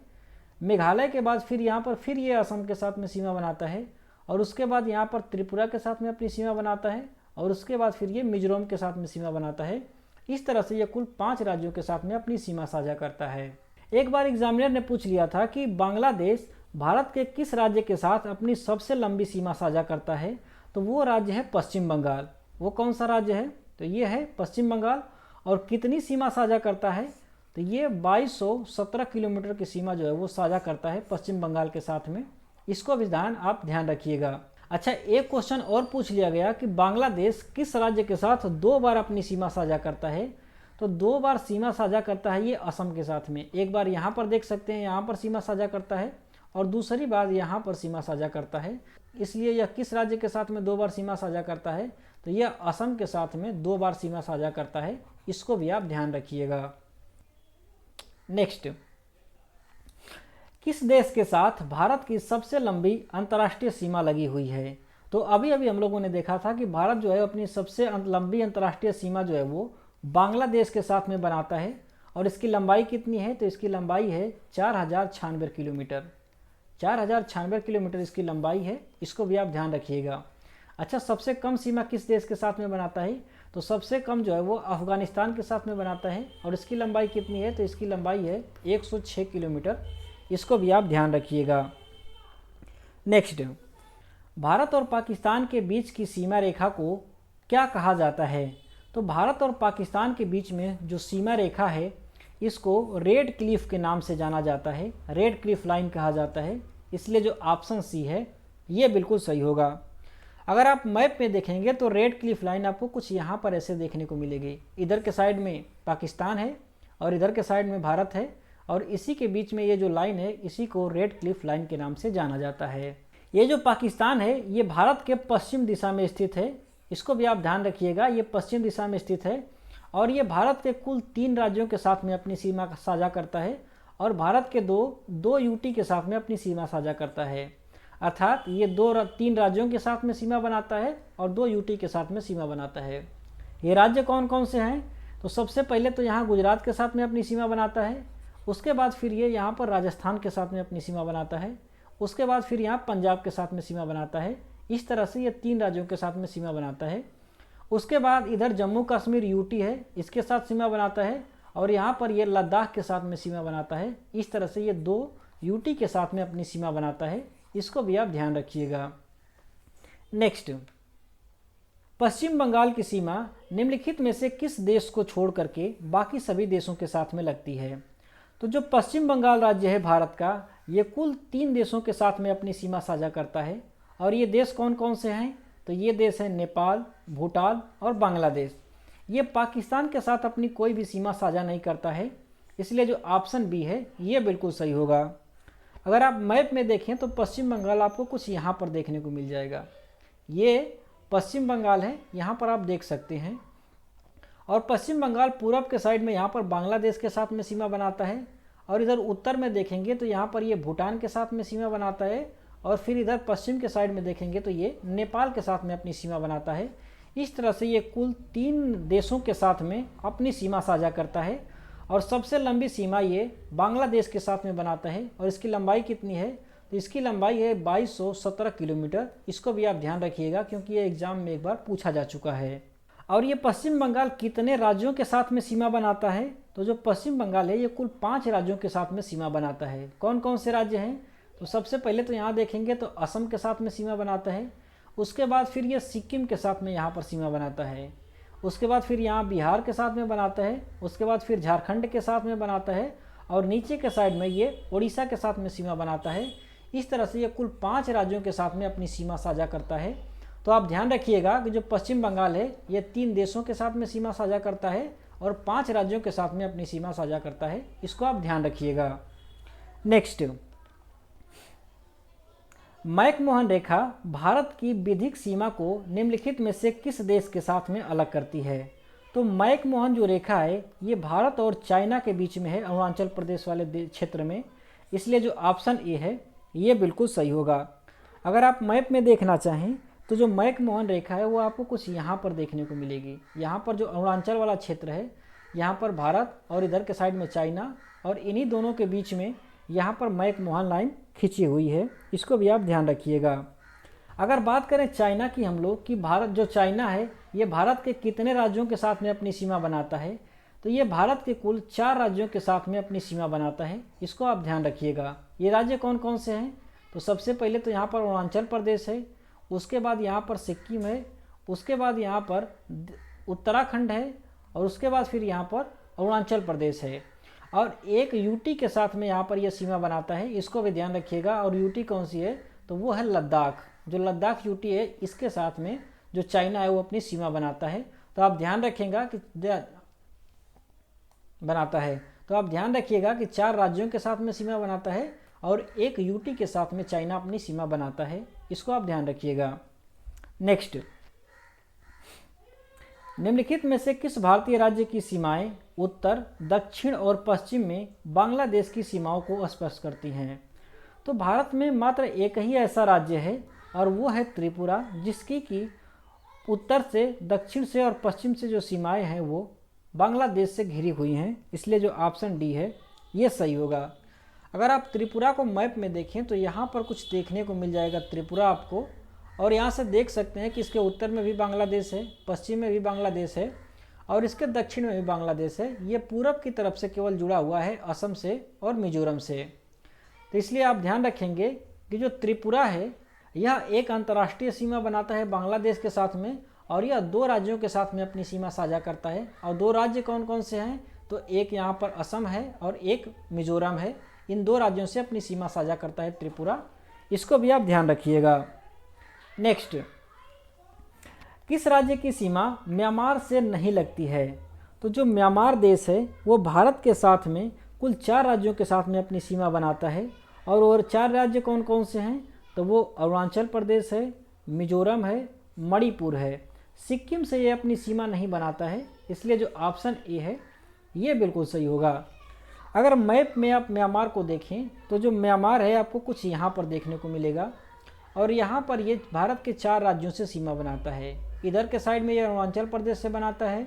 मेघालय के बाद फिर यहाँ पर फिर ये असम के साथ में सीमा बनाता है, और उसके बाद यहाँ पर त्रिपुरा के साथ में अपनी सीमा बनाता है, और उसके बाद फिर ये मिजोरम के साथ में सीमा बनाता है। इस तरह से ये कुल 5 राज्यों के साथ में अपनी सीमा साझा करता है। एक बार एग्जामिनर ने पूछ लिया था कि बांग्लादेश भारत के किस राज्य के साथ अपनी सबसे लंबी सीमा साझा करता है? तो वो राज्य है पश्चिम बंगाल। वो कौन सा राज्य है? तो ये है पश्चिम बंगाल। और कितनी सीमा साझा करता है? तो ये 2217 किलोमीटर की सीमा जो है वो साझा करता है पश्चिम बंगाल के साथ में। इसको भी आप ध्यान रखिएगा। अच्छा, एक क्वेश्चन और पूछ लिया गया कि बांग्लादेश किस राज्य के साथ 2 बार अपनी सीमा साझा करता है? तो 2 बार सीमा साझा करता है ये असम के साथ में। एक बार यहाँ पर देख सकते हैं, यहाँ पर सीमा साझा करता है, और दूसरी बार यहाँ पर सीमा साझा करता है। इसलिए यह किस राज्य के साथ में 2 बार सीमा साझा करता है? तो यह असम के साथ में 2 बार सीमा साझा करता है। इसको भी आप ध्यान रखिएगा। नेक्स्ट, किस देश के साथ भारत की सबसे लंबी अंतर्राष्ट्रीय सीमा लगी हुई है? तो अभी अभी हम लोगों ने देखा था कि भारत जो है अपनी सबसे लंबी अंतर्राष्ट्रीय सीमा जो है वो बांग्लादेश के साथ में बनाता है। और इसकी लंबाई कितनी है? तो इसकी लंबाई है 4096 किलोमीटर। 4096 किलोमीटर इसकी लंबाई है। इसको भी आप ध्यान रखिएगा। अच्छा, सबसे कम सीमा किस देश के साथ में बनाता है? तो सबसे कम जो है वो अफगानिस्तान के साथ में बनाता है। और इसकी लंबाई कितनी है? तो इसकी लंबाई है 106 किलोमीटर। इसको भी आप ध्यान रखिएगा। नेक्स्ट, भारत और पाकिस्तान के बीच की सीमा रेखा को क्या कहा जाता है? तो भारत और पाकिस्तान के बीच में जो सीमा रेखा है इसको रेड क्लिफ के नाम से जाना जाता है। रेड क्लिफ लाइन कहा जाता है। इसलिए जो ऑप्शन सी है ये बिल्कुल सही होगा। अगर आप मैप में देखेंगे तो रेड क्लिफ लाइन आपको कुछ यहाँ पर ऐसे देखने को मिलेगी। इधर के साइड में पाकिस्तान है और इधर के साइड में भारत है, और इसी के बीच में ये जो लाइन है इसी को रेड क्लिफ लाइन के नाम से जाना जाता है। ये जो पाकिस्तान है ये भारत के पश्चिम दिशा में स्थित है। इसको भी आप ध्यान रखिएगा, ये पश्चिम दिशा में स्थित है। और ये भारत के कुल 3 राज्यों के साथ में अपनी सीमा साझा करता है, और भारत के दो यूटी के साथ में अपनी सीमा साझा करता है। अर्थात ये 3 राज्यों के साथ में सीमा बनाता है और 2 यूटी के साथ में सीमा बनाता है। ये राज्य कौन कौन से हैं? तो सबसे पहले तो यहाँ गुजरात के साथ में अपनी सीमा बनाता है। उसके बाद फिर ये यहाँ पर राजस्थान के साथ में अपनी सीमा बनाता है। उसके बाद फिर यहाँ पंजाब के साथ में सीमा बनाता है। इस तरह से ये 3 राज्यों के साथ में सीमा बनाता है। उसके बाद इधर जम्मू कश्मीर यूटी है, इसके साथ सीमा बनाता है, और यहाँ पर ये लद्दाख के साथ में सीमा बनाता है। इस तरह से ये 2 यूटी के साथ में अपनी सीमा बनाता है। इसको भी आप ध्यान रखिएगा। नेक्स्ट, पश्चिम बंगाल की सीमा निम्नलिखित में से किस देश को छोड़ करके बाकी सभी देशों के साथ में लगती है? तो जो पश्चिम बंगाल राज्य है भारत का, ये कुल 3 देशों के साथ में अपनी सीमा साझा करता है। और ये देश कौन कौन से हैं? तो ये देश है नेपाल, भूटान और बांग्लादेश। ये पाकिस्तान के साथ अपनी कोई भी सीमा साझा नहीं करता है। इसलिए जो ऑप्शन बी है ये बिल्कुल सही होगा। अगर आप मैप में देखें तो पश्चिम बंगाल आपको कुछ यहाँ पर देखने को मिल जाएगा। ये पश्चिम बंगाल है, यहाँ पर आप देख सकते हैं। और पश्चिम बंगाल पूरब के साइड में यहाँ पर बांग्लादेश के साथ में सीमा बनाता है, और इधर उत्तर में देखेंगे तो यहाँ पर ये भूटान के साथ में सीमा बनाता है, और फिर इधर पश्चिम के साइड में देखेंगे तो ये नेपाल के साथ में अपनी सीमा बनाता है। इस तरह से ये कुल 3 देशों के साथ में अपनी सीमा साझा करता है। और सबसे लंबी सीमा ये बांग्लादेश के साथ में बनाता है, और इसकी लंबाई कितनी है? तो इसकी लंबाई है 2217 किलोमीटर। इसको भी आप ध्यान रखिएगा क्योंकि ये एग्जाम में एक बार पूछा जा चुका है। और ये पश्चिम बंगाल कितने राज्यों के साथ में सीमा बनाता है? तो जो पश्चिम बंगाल है ये कुल 5 राज्यों के साथ में सीमा बनाता है। कौन कौन से राज्य हैं? तो सबसे पहले तो यहाँ देखेंगे तो असम के साथ में सीमा बनाता है। उसके बाद फिर ये सिक्किम के साथ में यहाँ पर सीमा बनाता है। उसके बाद फिर यहाँ बिहार के साथ में बनाता है। उसके बाद फिर झारखंड के साथ में बनाता है और नीचे के साइड में ये उड़ीसा के साथ में सीमा बनाता है। इस तरह से ये कुल 5 राज्यों के साथ में अपनी सीमा साझा करता है। तो आप ध्यान रखिएगा कि जो पश्चिम बंगाल है ये 3 देशों के साथ में सीमा साझा करता है और 5 राज्यों के साथ में अपनी सीमा साझा करता है। इसको आप ध्यान रखिएगा। नेक्स्ट, मैकमोहन रेखा भारत की विधिक सीमा को निम्नलिखित में से किस देश के साथ में अलग करती है? तो मैकमोहन जो रेखा है ये भारत और चाइना के बीच में है, अरुणाचल प्रदेश वाले क्षेत्र में। इसलिए जो ऑप्शन ए है ये बिल्कुल सही होगा। अगर आप मैप में देखना चाहें तो जो मैकमोहन रेखा है वो आपको कुछ यहाँ पर देखने को मिलेगी। यहाँ पर जो अरुणाचल वाला क्षेत्र है यहाँ पर भारत और इधर के साइड में चाइना, और इन्हीं दोनों के बीच में यहाँ पर मैकमोहन लाइन खींची हुई है। इसको भी आप ध्यान रखिएगा। अगर बात करें चाइना की हम लोग कि भारत जो चाइना है ये भारत के कितने राज्यों के साथ में अपनी सीमा बनाता है? तो ये भारत के कुल 4 राज्यों के साथ में अपनी सीमा बनाता है। इसको आप ध्यान रखिएगा। ये राज्य कौन कौन से हैं? तो सबसे पहले तो यहाँ पर अरुणाचल प्रदेश है, उसके बाद यहाँ पर सिक्किम है, उसके बाद यहाँ पर उत्तराखंड है, और उसके बाद फिर यहाँ पर अरुणाचल प्रदेश है, और एक यूटी के साथ में यहाँ पर यह सीमा बनाता है। इसको भी ध्यान रखिएगा। और यूटी कौन सी है? तो वो है लद्दाख। जो लद्दाख यूटी है इसके साथ में जो चाइना है वो अपनी सीमा बनाता है। तो आप ध्यान रखेंगे कि बनाता है तो आप ध्यान रखिएगा कि 4 राज्यों के साथ में सीमा बनाता है और एक यूटी के साथ में चाइना अपनी सीमा बनाता है। इसको आप ध्यान रखिएगा। नेक्स्ट, निम्नलिखित में से किस भारतीय राज्य की सीमाएं उत्तर, दक्षिण और पश्चिम में बांग्लादेश की सीमाओं को स्पष्ट करती हैं? तो भारत में मात्र एक ही ऐसा राज्य है और वो है त्रिपुरा, जिसकी की उत्तर से, दक्षिण से और पश्चिम से जो सीमाएं हैं वो बांग्लादेश से घिरी हुई हैं। इसलिए जो ऑप्शन डी है ये सही होगा। अगर आप त्रिपुरा को मैप में देखें तो यहाँ पर कुछ देखने को मिल जाएगा त्रिपुरा आपको, और यहाँ से देख सकते हैं कि इसके उत्तर में भी बांग्लादेश है, पश्चिम में भी बांग्लादेश है और इसके दक्षिण में भी बांग्लादेश है। ये पूरब की तरफ से केवल जुड़ा हुआ है असम से और मिजोरम से। तो इसलिए आप ध्यान रखेंगे कि जो त्रिपुरा है यह एक अंतर्राष्ट्रीय सीमा बनाता है बांग्लादेश के साथ में, और यह 2 राज्यों के साथ में अपनी सीमा साझा करता है। और 2 राज्य कौन कौन से हैं? तो एक यहाँ पर असम है और एक मिजोरम है। इन 2 राज्यों से अपनी सीमा साझा करता है त्रिपुरा। इसको भी आप ध्यान रखिएगा। नेक्स्ट, किस राज्य की सीमा म्यांमार से नहीं लगती है? तो जो म्यांमार देश है वो भारत के साथ में कुल 4 राज्यों के साथ में अपनी सीमा बनाता है। और 4 राज्य कौन कौन से हैं? तो वो अरुणाचल प्रदेश है, मिजोरम है, मणिपुर है। सिक्किम से ये अपनी सीमा नहीं बनाता है। इसलिए जो ऑप्शन ए है ये बिल्कुल सही होगा। अगर मैप में आप म्यांमार को देखें तो जो म्यांमार है आपको कुछ यहाँ पर देखने को मिलेगा, और यहाँ पर ये भारत के 4 राज्यों से सीमा बनाता है। इधर के साइड में ये अरुणाचल प्रदेश से बनाता है,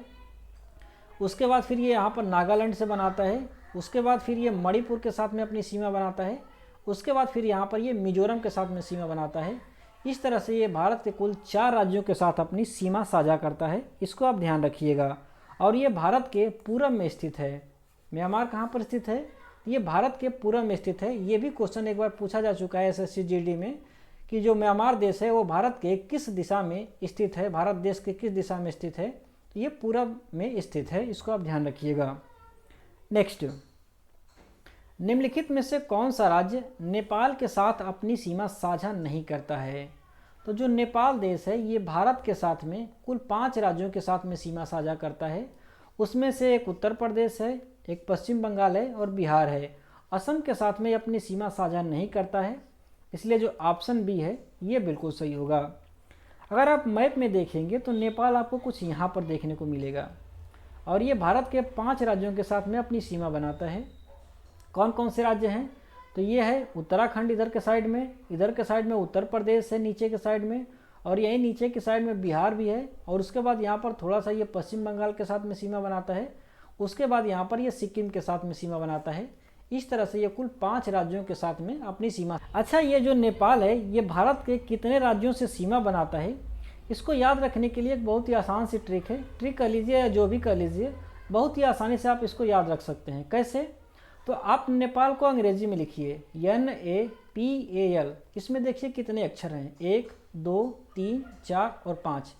उसके बाद फिर ये यहाँ पर नागालैंड से बनाता है, उसके बाद फिर ये मणिपुर के साथ में अपनी सीमा बनाता है, उसके बाद फिर यहाँ पर ये मिजोरम के साथ में सीमा बनाता है। इस तरह से ये भारत के कुल 4 राज्यों के साथ अपनी सीमा साझा करता है। इसको आप ध्यान रखिएगा। और ये भारत के पूरब में स्थित है। म्यांमार कहाँ पर स्थित है? ये भारत के पूरब में स्थित है। ये भी क्वेश्चन एक बार पूछा जा चुका है SSC GD में कि जो म्यांमार देश है वो भारत के किस दिशा में स्थित है, भारत देश के किस दिशा में स्थित है? तो ये पूरब में स्थित है। इसको आप ध्यान रखिएगा। नेक्स्ट, निम्नलिखित में से कौन सा राज्य नेपाल के साथ अपनी सीमा साझा नहीं करता है? तो जो नेपाल देश है ये भारत के साथ में कुल 5 राज्यों के साथ में सीमा साझा करता है। उसमें से एक उत्तर प्रदेश है, एक पश्चिम बंगाल है और बिहार है। असम के साथ में अपनी सीमा साझा नहीं करता है। इसलिए जो ऑप्शन बी है ये बिल्कुल सही होगा। अगर आप मैप में देखेंगे तो नेपाल आपको कुछ यहाँ पर देखने को मिलेगा, और ये भारत के 5 राज्यों के साथ में अपनी सीमा बनाता है। कौन कौन से राज्य हैं? तो ये है उत्तराखंड इधर के साइड में, इधर के साइड में उत्तर प्रदेश है नीचे के साइड में, और यही नीचे के साइड में बिहार भी है, और उसके बाद यहाँ पर थोड़ा सा ये पश्चिम बंगाल के साथ में सीमा बनाता है। उसके बाद यहाँ पर ये सिक्किम के साथ में सीमा बनाता है। इस तरह से ये कुल 5 राज्यों के साथ में अपनी सीमा। अच्छा, ये जो नेपाल है ये भारत के कितने राज्यों से सीमा बनाता है? इसको याद रखने के लिए एक बहुत ही आसान सी ट्रिक है, ट्रिक कर लीजिए या जो भी कर लीजिए, बहुत ही आसानी से आप इसको याद रख सकते हैं। कैसे? तो आप नेपाल को अंग्रेजी में लिखिए NAPAL। इसमें देखिए कितने अक्षर हैं, 1 2 3 4 और 5।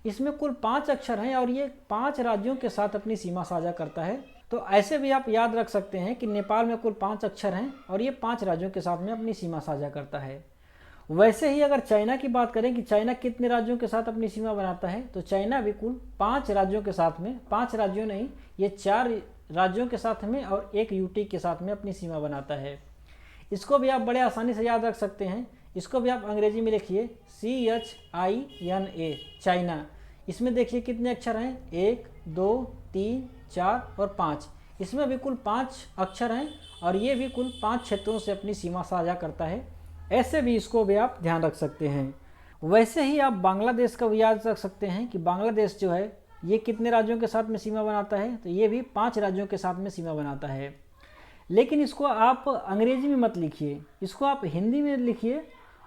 इसमें कुल 5 अक्षर हैं और ये 5 राज्यों के साथ अपनी सीमा साझा करता है। तो ऐसे भी आप याद रख सकते हैं कि नेपाल में कुल 5 अक्षर हैं और ये 5 राज्यों के साथ में अपनी सीमा साझा करता है। वैसे ही अगर चाइना की बात करें कि चाइना कितने राज्यों के साथ अपनी सीमा बनाता है, तो चाइना भी कुल 5 राज्यों के साथ में, 5 राज्यों नहीं, ये 4 राज्यों के साथ में और 1 यूटी के साथ में अपनी सीमा बनाता है। इसको भी आप बड़े आसानी से याद रख सकते हैं। इसको भी आप अंग्रेजी में लिखिए CHINA, चाइना। इसमें देखिए कितने अक्षर हैं, 1 2 3 4 और 5। इसमें भी कुल 5 अक्षर हैं और ये भी कुल 5 क्षेत्रों से अपनी सीमा साझा करता है। ऐसे भी इसको भी आप ध्यान रख सकते हैं। वैसे ही आप बांग्लादेश का भी याद रख सकते हैं कि बांग्लादेश जो है ये कितने राज्यों के साथ में सीमा बनाता है, तो ये भी 5 राज्यों के साथ में सीमा बनाता है। लेकिन इसको आप अंग्रेजी में मत लिखिए, इसको आप हिंदी में लिखिए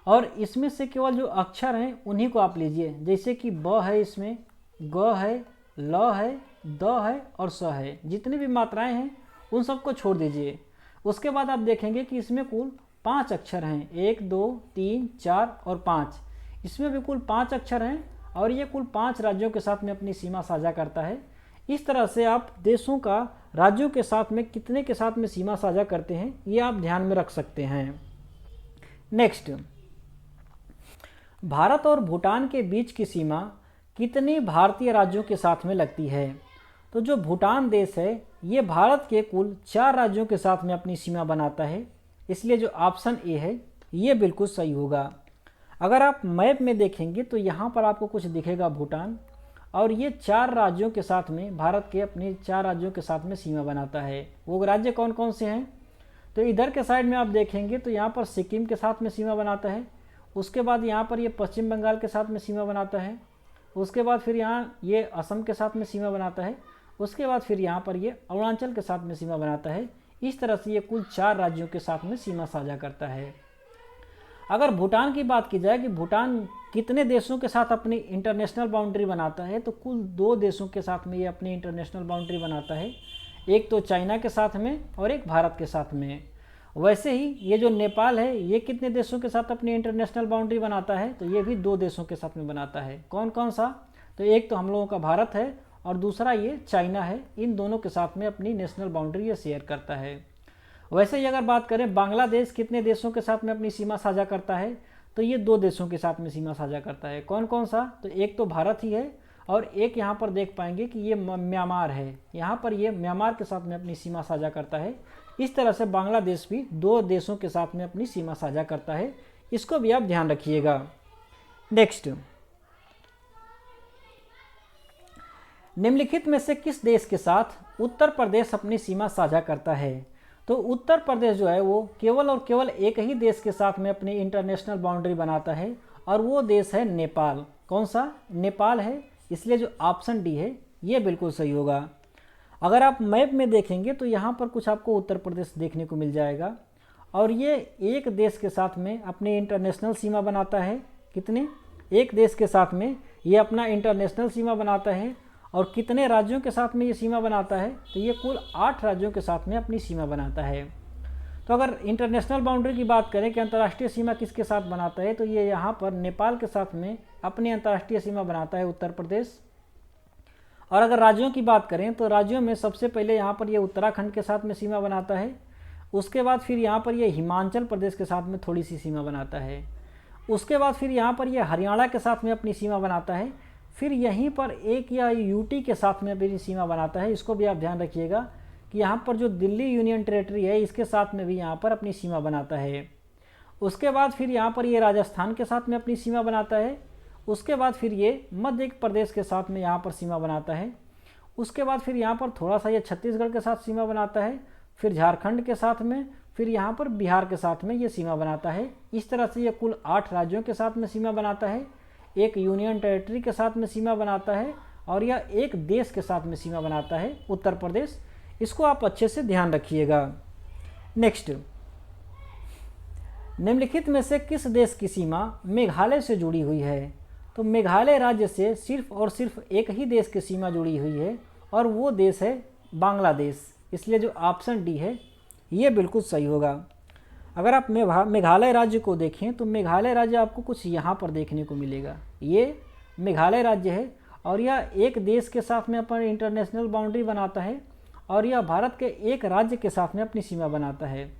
और इसमें से केवल जो अक्षर हैं उन्हीं को आप लीजिए। जैसे कि ब है, इसमें ग है, ल है, द है और स है। जितनी भी मात्राएं हैं उन सबको छोड़ दीजिए। उसके बाद आप देखेंगे कि इसमें कुल 5 अक्षर हैं, 1 2 3 4 और 5। इसमें भी कुल 5 अक्षर हैं और ये कुल 5 राज्यों के साथ में अपनी सीमा साझा करता है। इस तरह से आप देशों का राज्यों के साथ में कितने के साथ में सीमा साझा करते हैं ये आप ध्यान में रख सकते हैं। नेक्स्ट, भारत और भूटान के बीच की सीमा कितने भारतीय राज्यों के साथ में लगती है? तो जो भूटान देश है ये भारत के कुल 4 राज्यों के साथ में अपनी सीमा बनाता है, इसलिए जो ऑप्शन ए है ये बिल्कुल सही होगा। अगर आप मैप में देखेंगे तो यहाँ पर आपको कुछ दिखेगा भूटान, और ये 4 राज्यों के साथ में, भारत के अपने 4 राज्यों के साथ में सीमा बनाता है। वो राज्य कौन कौन से हैं? तो इधर के साइड में आप देखेंगे तो यहाँ पर सिक्किम के साथ में सीमा बनाता है। उसके बाद यहाँ पर ये पश्चिम बंगाल के साथ में सीमा बनाता है। उसके बाद फिर यहाँ ये असम के साथ में सीमा बनाता है। उसके बाद फिर यहाँ पर ये अरुणाचल के साथ में सीमा बनाता है। इस तरह से ये कुल 4 राज्यों के साथ में सीमा साझा करता है। अगर भूटान की बात की जाए कि भूटान कितने देशों के साथ अपनी इंटरनेशनल बाउंड्री बनाता है, तो कुल 2 देशों के साथ में ये अपनी इंटरनेशनल बाउंड्री बनाता है। एक तो चाइना के साथ में और एक भारत के साथ में। वैसे ही ये जो नेपाल है ये कितने देशों के साथ अपनी इंटरनेशनल बाउंड्री बनाता है, तो ये भी 2 देशों के साथ में बनाता है। कौन कौन सा? तो एक तो हम लोगों का भारत है और दूसरा ये चाइना है। इन दोनों के साथ में अपनी नेशनल बाउंड्री ये शेयर करता है। वैसे ही अगर बात करें बांग्लादेश कितने देशों के साथ में अपनी सीमा साझा करता है, तो ये 2 देशों के साथ में सीमा साझा करता है। कौन कौन सा? तो एक तो भारत ही है और एक यहाँ पर देख पाएंगे कि ये म्यांमार है। यहाँ पर ये म्यांमार के साथ में अपनी सीमा साझा करता है। इस तरह से बांग्लादेश भी 2 देशों के साथ में अपनी सीमा साझा करता है। इसको भी आप ध्यान रखिएगा। नेक्स्ट, निम्नलिखित में से किस देश के साथ उत्तर प्रदेश अपनी सीमा साझा करता है? तो उत्तर प्रदेश जो है वो केवल और केवल एक ही देश के साथ में अपनी इंटरनेशनल बाउंड्री बनाता है और वो देश है नेपाल। कौन सा? नेपाल है। इसलिए जो ऑप्शन डी है ये बिल्कुल सही होगा। अगर आप मैप में देखेंगे तो यहाँ पर कुछ आपको उत्तर प्रदेश देखने को मिल जाएगा और ये एक देश के साथ में अपनी इंटरनेशनल सीमा बनाता है। कितने? एक देश के साथ में ये अपना इंटरनेशनल सीमा बनाता है। और कितने राज्यों के साथ में ये सीमा बनाता है? तो ये कुल 8 राज्यों के साथ में अपनी सीमा बनाता है। तो अगर इंटरनेशनल बाउंड्री की बात करें कि अंतर्राष्ट्रीय सीमा किसके साथ बनाता है, तो ये यहाँ पर नेपाल के साथ में अपनी अंतर्राष्ट्रीय सीमा बनाता है उत्तर प्रदेश। और अगर राज्यों की बात करें तो राज्यों में सबसे पहले यहाँ पर ये उत्तराखंड के साथ में सीमा बनाता है। उसके बाद फिर यहाँ पर ये हिमाचल प्रदेश के साथ में थोड़ी सी सीमा बनाता है। उसके बाद फिर यहाँ पर ये हरियाणा के साथ में अपनी सीमा बनाता है। फिर यहीं पर एक या यूटी के साथ में अपनी सीमा बनाता है। इसको भी आप ध्यान रखिएगा कि यहाँ पर जो दिल्ली यूनियन टेरेटरी है इसके साथ में भी यहाँ पर अपनी सीमा बनाता है। उसके बाद फिर यहाँ पर ये राजस्थान के साथ में अपनी सीमा बनाता है। उसके बाद फिर ये मध्य प्रदेश के साथ में यहाँ पर सीमा बनाता है। उसके बाद फिर यहाँ पर थोड़ा सा ये छत्तीसगढ़ के साथ सीमा बनाता है। फिर झारखंड के साथ में, फिर यहाँ पर बिहार के साथ में ये सीमा बनाता है। इस तरह से ये कुल 8 राज्यों के साथ में सीमा बनाता है। एक यूनियन टेरिटरी के साथ में सीमा बनाता है और यह एक देश के साथ में सीमा बनाता है, उत्तर प्रदेश। इसको आप अच्छे से ध्यान रखिएगा। नेक्स्ट, निम्नलिखित में से किस देश की सीमा मेघालय से जुड़ी हुई है? तो मेघालय राज्य से सिर्फ और सिर्फ एक ही देश की सीमा जुड़ी हुई है और वो देश है बांग्लादेश। इसलिए जो ऑप्शन डी है ये बिल्कुल सही होगा। अगर आप मेघालय राज्य को देखें तो मेघालय राज्य आपको कुछ यहाँ पर देखने को मिलेगा। ये मेघालय राज्य है और यह एक देश के साथ में अपनी इंटरनेशनल बाउंड्री बनाता है और यह भारत के एक राज्य के साथ में अपनी सीमा बनाता है।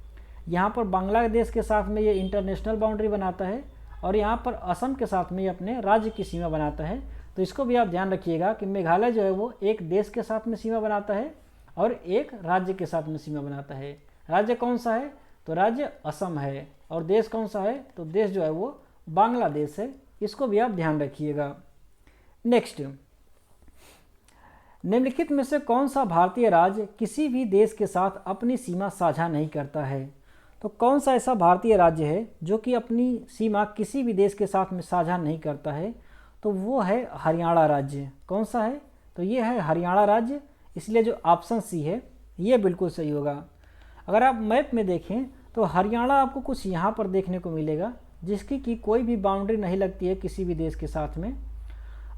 यहाँ पर बांग्लादेश के साथ में ये इंटरनेशनल बाउंड्री बनाता है और यहाँ पर असम के साथ में ये अपने राज्य की सीमा बनाता है। तो इसको भी आप ध्यान रखिएगा कि मेघालय जो है वो एक देश के साथ में सीमा बनाता है और एक राज्य के साथ में सीमा बनाता है। राज्य कौन सा है? तो राज्य असम है। और देश कौन सा है? तो देश जो है वो बांग्लादेश है। इसको भी आप ध्यान रखिएगा। नेक्स्ट, निम्नलिखित में से कौन सा भारतीय राज्य किसी भी देश के साथ अपनी सीमा साझा नहीं करता है? तो कौन सा ऐसा भारतीय राज्य है जो कि अपनी सीमा किसी भी देश के साथ में साझा नहीं करता है? तो वो है हरियाणा राज्य। कौन सा है? तो ये है हरियाणा राज्य। इसलिए जो ऑप्शन सी है ये बिल्कुल सही होगा। अगर आप मैप में देखें तो हरियाणा आपको कुछ यहाँ पर देखने को मिलेगा जिसकी कि कोई भी बाउंड्री नहीं लगती है किसी भी देश के साथ में।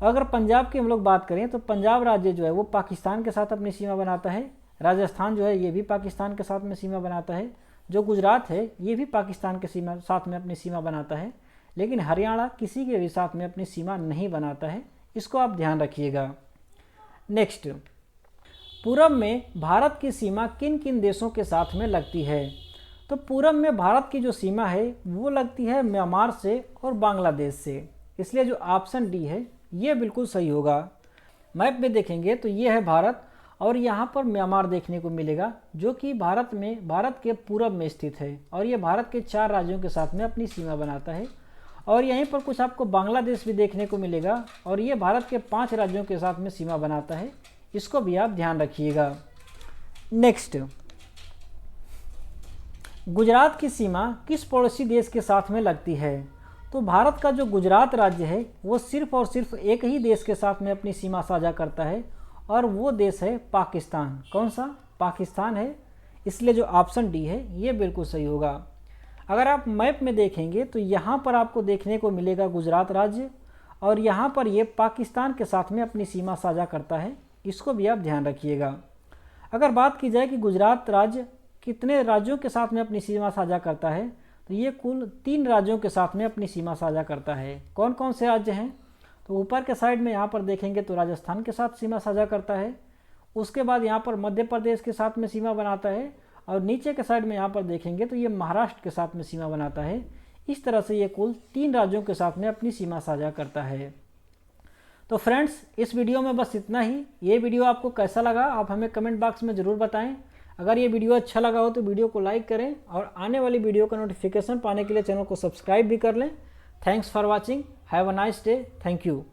अगर पंजाब की हम लोग बात करें तो पंजाब राज्य जो है वो पाकिस्तान के साथ अपनी सीमा बनाता है। राजस्थान जो है ये भी पाकिस्तान के साथ में सीमा बनाता है। जो गुजरात है ये भी पाकिस्तान के साथ में अपनी सीमा बनाता है। लेकिन हरियाणा किसी के भी साथ में अपनी सीमा नहीं बनाता है। इसको आप ध्यान रखिएगा। नेक्स्ट, पूरब में भारत की सीमा किन किन देशों के साथ में लगती है? तो पूरब में भारत की जो सीमा है वो लगती है म्यांमार से और बांग्लादेश से। इसलिए जो ऑप्शन डी है ये बिल्कुल सही होगा। मैप में देखेंगे तो ये है भारत और यहाँ पर म्यांमार देखने को मिलेगा जो कि भारत के पूरब में स्थित है और ये भारत के 4 राज्यों के साथ में अपनी सीमा बनाता है। और यहीं पर कुछ आपको बांग्लादेश भी देखने को मिलेगा और ये भारत के 5 राज्यों के साथ में सीमा बनाता है। इसको भी आप ध्यान रखिएगा। नेक्स्ट, गुजरात की सीमा किस पड़ोसी देश के साथ में लगती है? तो भारत का जो गुजरात राज्य है वो सिर्फ और सिर्फ एक ही देश के साथ में अपनी सीमा साझा करता है और वो देश है पाकिस्तान। कौन सा? पाकिस्तान है। इसलिए जो ऑप्शन डी है ये बिल्कुल सही होगा। अगर आप मैप में देखेंगे तो यहाँ पर आपको देखने को मिलेगा गुजरात राज्य और यहाँ पर ये पाकिस्तान के साथ में अपनी सीमा साझा करता है। इसको भी आप ध्यान रखिएगा। अगर बात की जाए कि गुजरात राज्य कितने राज्यों के साथ में अपनी सीमा साझा करता है तो ये कुल 3 राज्यों के साथ में अपनी सीमा साझा करता है। कौन कौन से राज्य हैं? तो ऊपर के साइड में यहाँ पर देखेंगे तो राजस्थान के साथ सीमा साझा करता है। उसके बाद यहाँ पर मध्य प्रदेश के साथ में सीमा बनाता है और नीचे के साइड में यहाँ पर देखेंगे तो ये महाराष्ट्र के साथ में सीमा बनाता है। इस तरह से ये कुल 3 राज्यों के साथ में अपनी सीमा साझा करता है। तो फ्रेंड्स, इस वीडियो में बस इतना ही। ये वीडियो आपको कैसा लगा आप हमें कमेंट बॉक्स में ज़रूर बताएं। अगर ये वीडियो अच्छा लगा हो तो वीडियो को लाइक करें और आने वाली वीडियो का नोटिफिकेशन पाने के लिए चैनल को सब्सक्राइब भी कर लें। Thanks for watching. Have a nice day. Thank you.